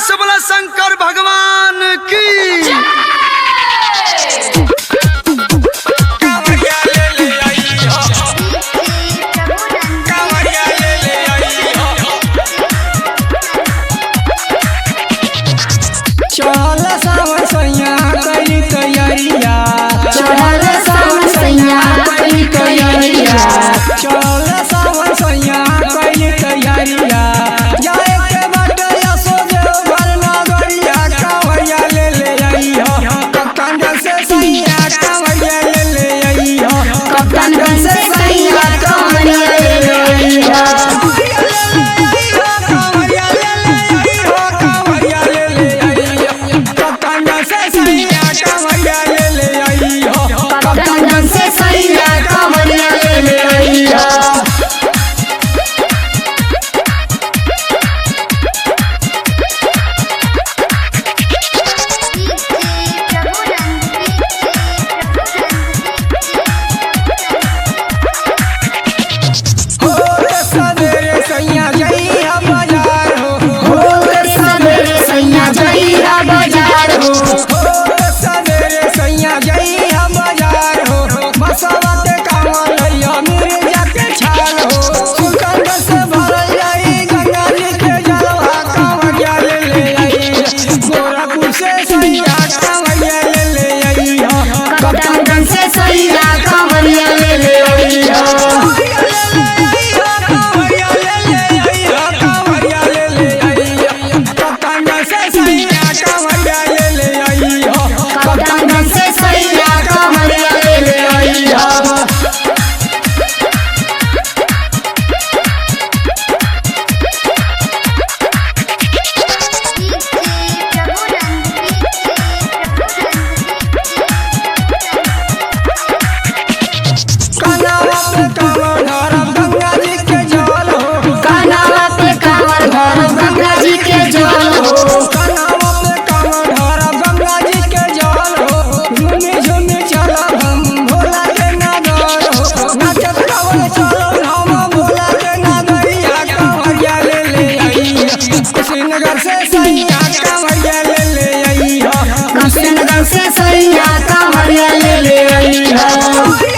से बोला शंकर भगवान की। चल सावन सैया कई तैयारिया, चल सावन सैया कई तैयारिया, चल सावन सैया कई तैयारिया। जाए के बाटे असो देवघर नगरिया, कांवरिया ले आई हो कप्तानगंज से सैया, कांवरिया ले आई हो कप्तानगंज से सैया कांवरिया ले आई हो। कप्तानगंज से सैया कांवरिया ले आई हो। कप्तानगंज से सैया कांवरिया ले आई हो। कप्तानगंज से सैया कांवरिया ले आई हो। कान्हा पे कांवर भरब गंगा जी के जल हो। कुशीनगर से सैया कांवरिया ले आई हो। कप्तानगंज से सैया कांवरिया ले आई हो।